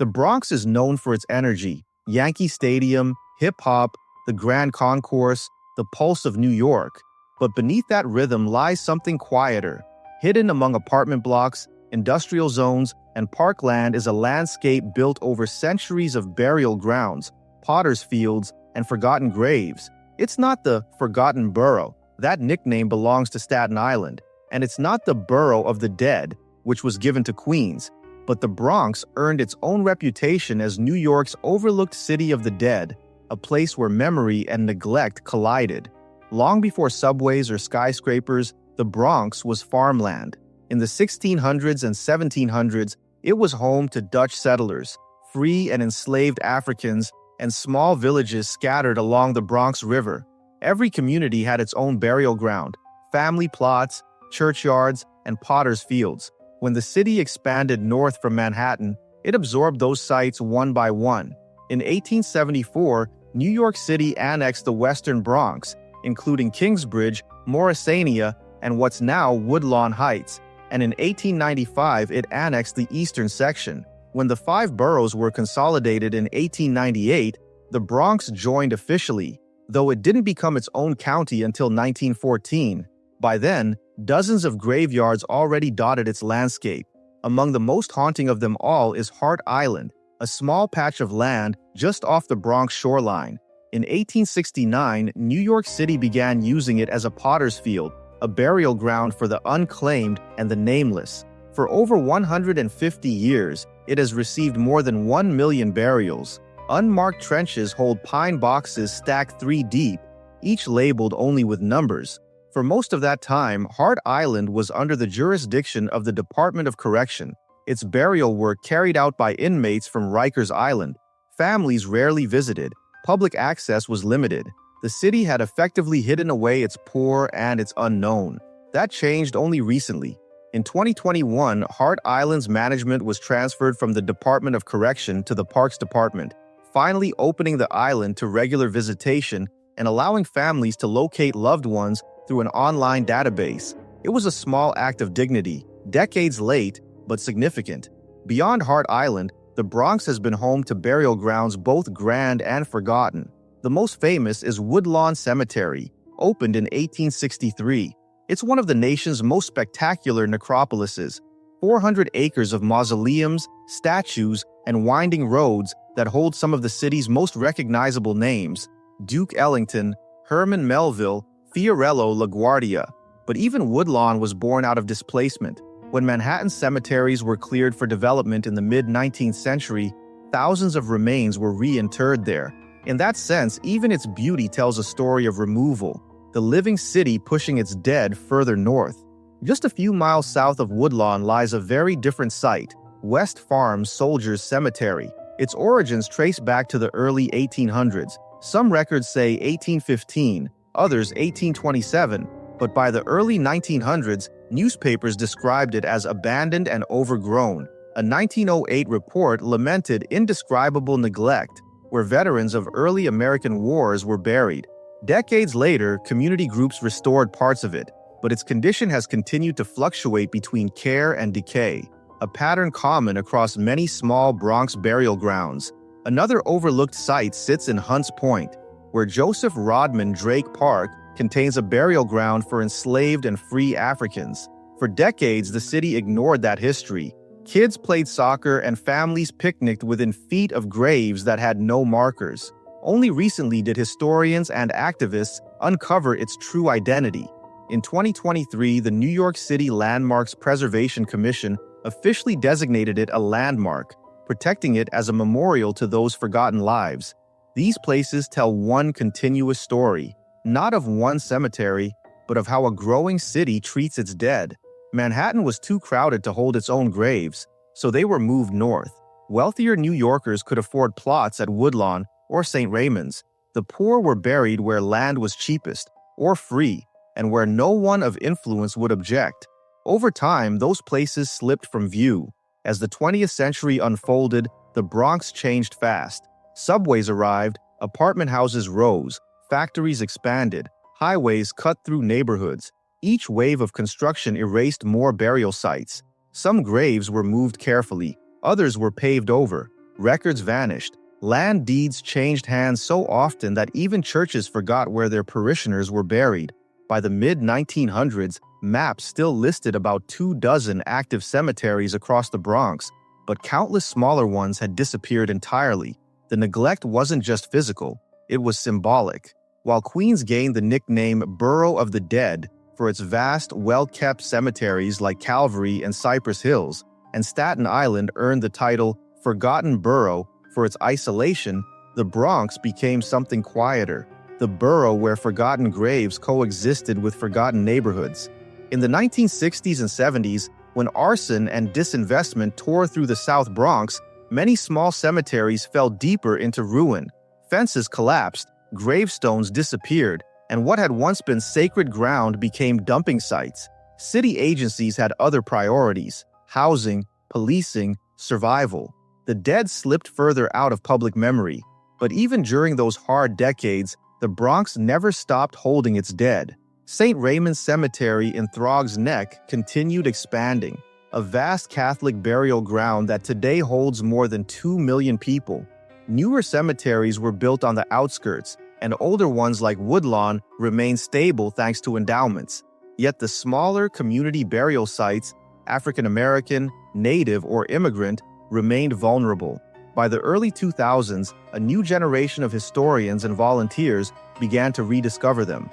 The Bronx is known for its energy: Yankee Stadium, hip-hop, the Grand Concourse, the pulse of New York. But beneath that rhythm lies something quieter. Hidden among apartment blocks, industrial zones, and parkland is a landscape built over centuries of burial grounds, potter's fields, and forgotten graves. It's not the Forgotten Borough. That nickname belongs to Staten Island. And it's not the Borough of the Dead, which was given to Queens. But the Bronx earned its own reputation as New York's overlooked city of the dead, a place where memory and neglect collided. Long before subways or skyscrapers, the Bronx was farmland. In the 1600s and 1700s, it was home to Dutch settlers, free and enslaved Africans, and small villages scattered along the Bronx River. Every community had its own burial ground, family plots, churchyards, and potter's fields. When the city expanded north from Manhattan, it absorbed those sites one by one. In 1874, New York City annexed the western Bronx, including Kingsbridge, Morrisania, and what's now Woodlawn Heights. And in 1895, it annexed the eastern section. When the 5 boroughs were consolidated in 1898, the Bronx joined officially, though it didn't become its own county until 1914. By then, dozens of graveyards already dotted its landscape. Among the most haunting of them all is Hart Island, a small patch of land just off the Bronx shoreline. In 1869, New York City began using it as a potter's field, a burial ground for the unclaimed and the nameless. For over 150 years, it has received more than 1 million burials. Unmarked trenches hold pine boxes stacked 3 deep, each labeled only with numbers. For most of that time, Hart Island was under the jurisdiction of the Department of Correction, its burial work carried out by inmates from Rikers Island. Families rarely visited. Public access was limited. The city had effectively hidden away its poor and its unknown. That changed only recently. In 2021, Hart Island's management was transferred from the Department of Correction to the Parks Department, finally opening the island to regular visitation and allowing families to locate loved ones through an online database. It was a small act of dignity, decades late, but significant. Beyond Hart Island, the Bronx has been home to burial grounds both grand and forgotten. The most famous is Woodlawn Cemetery, opened in 1863. It's one of the nation's most spectacular necropolises, 400 acres of mausoleums, statues, and winding roads that hold some of the city's most recognizable names: Duke Ellington, Herman Melville, Fiorello LaGuardia. But even Woodlawn was born out of displacement. When Manhattan cemeteries were cleared for development in the mid-19th century, thousands of remains were reinterred there. In that sense, even its beauty tells a story of removal, the living city pushing its dead further north. Just a few miles south of Woodlawn lies a very different site, West Farms Soldiers Cemetery. Its origins trace back to the early 1800s. Some records say 1815, others 1827, but by the early 1900s, newspapers described it as abandoned and overgrown. A 1908 report lamented indescribable neglect, where veterans of early American wars were buried. Decades later, community groups restored parts of it, but its condition has continued to fluctuate between care and decay, a pattern common across many small Bronx burial grounds. Another overlooked site sits in Hunts Point, where Joseph Rodman Drake Park contains a burial ground for enslaved and free Africans. For decades, the city ignored that history. Kids played soccer and families picnicked within feet of graves that had no markers. Only recently did historians and activists uncover its true identity. In 2023, the New York City Landmarks Preservation Commission officially designated it a landmark, protecting it as a memorial to those forgotten lives. These places tell one continuous story, not of one cemetery, but of how a growing city treats its dead. Manhattan was too crowded to hold its own graves, so they were moved north. Wealthier New Yorkers could afford plots at Woodlawn or St. Raymond's. The poor were buried where land was cheapest, or free, and where no one of influence would object. Over time, those places slipped from view. As the 20th century unfolded, the Bronx changed fast. Subways arrived, apartment houses rose, factories expanded, highways cut through neighborhoods. Each wave of construction erased more burial sites. Some graves were moved carefully, others were paved over. records vanished. Land deeds changed hands so often that even churches forgot where their parishioners were buried. By the mid-1900s, maps still listed about 24 active cemeteries across the Bronx, but countless smaller ones had disappeared entirely. The neglect wasn't just physical, it was symbolic. While Queens gained the nickname Borough of the Dead for its vast, well-kept cemeteries like Calvary and Cypress Hills, and Staten Island earned the title Forgotten Borough for its isolation, the Bronx became something quieter, the borough where forgotten graves coexisted with forgotten neighborhoods. In the 1960s and 70s, when arson and disinvestment tore through the South Bronx, many small cemeteries fell deeper into ruin. Fences collapsed, gravestones disappeared, and what had once been sacred ground became dumping sites. City agencies had other priorities: housing, policing, survival. The dead slipped further out of public memory, but even during those hard decades, the Bronx never stopped holding its dead. St. Raymond's Cemetery in Throgs Neck continued expanding, a vast Catholic burial ground that today holds more than 2 million people. Newer cemeteries were built on the outskirts, and older ones like Woodlawn remain stable thanks to endowments. Yet the smaller community burial sites, African American, Native, or immigrant, remained vulnerable. By the early 2000s, a new generation of historians and volunteers began to rediscover them.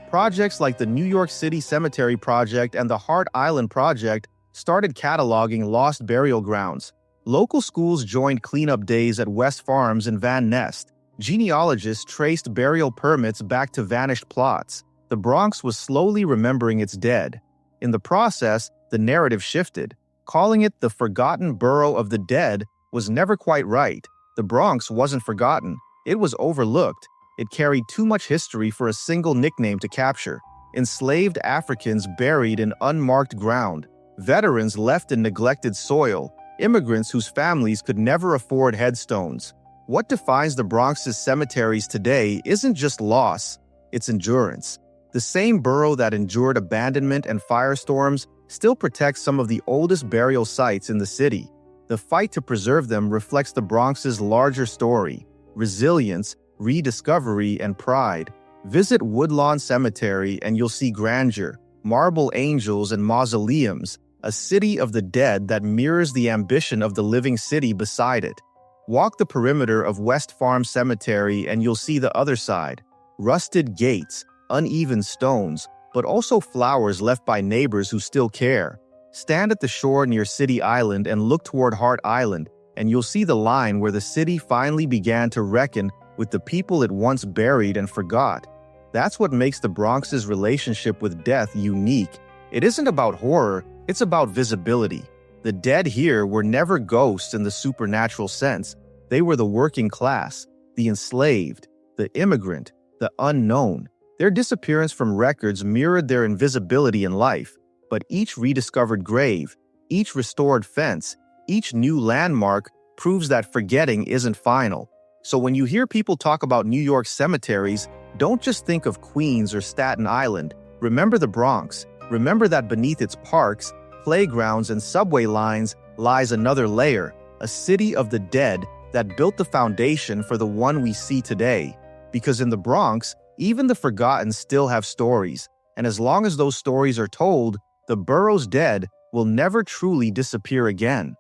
Projects like the New York City Cemetery Project and the Hart Island Project started cataloging lost burial grounds. Local schools joined cleanup days at West Farms and Van Nest. Genealogists traced burial permits back to vanished plots. The Bronx was slowly remembering its dead. In the process, the narrative shifted. Calling it the Forgotten Borough of the Dead was never quite right. The Bronx wasn't forgotten. It was overlooked. It carried too much history for a single nickname to capture. Enslaved Africans buried in unmarked ground. Veterans left in neglected soil. Immigrants whose families could never afford headstones. What defines the Bronx's cemeteries today isn't just loss, it's endurance. The same borough that endured abandonment and firestorms still protects some of the oldest burial sites in the city. The fight to preserve them reflects the Bronx's larger story: resilience, rediscovery, and pride. Visit Woodlawn Cemetery and you'll see grandeur, marble angels and mausoleums, a city of the dead that mirrors the ambition of the living city beside it. Walk the perimeter of West Farm Cemetery and you'll see the other side: rusted gates, uneven stones, but also flowers left by neighbors who still care. Stand at the shore near City Island and look toward Hart Island, and you'll see the line where the city finally began to reckon with the people it once buried and forgot. That's what makes the Bronx's relationship with death unique. It isn't about horror, it's about visibility. The dead here were never ghosts in the supernatural sense. They were the working class, the enslaved, the immigrant, the unknown. Their disappearance from records mirrored their invisibility in life, but each rediscovered grave, each restored fence, each new landmark proves that forgetting isn't final. So when you hear people talk about New York cemeteries, don't just think of Queens or Staten Island. Remember the Bronx. Remember that beneath its parks, playgrounds, and subway lines lies another layer, a city of the dead that built the foundation for the one we see today. Because in the Bronx, even the forgotten still have stories, and as long as those stories are told, the borough's dead will never truly disappear again.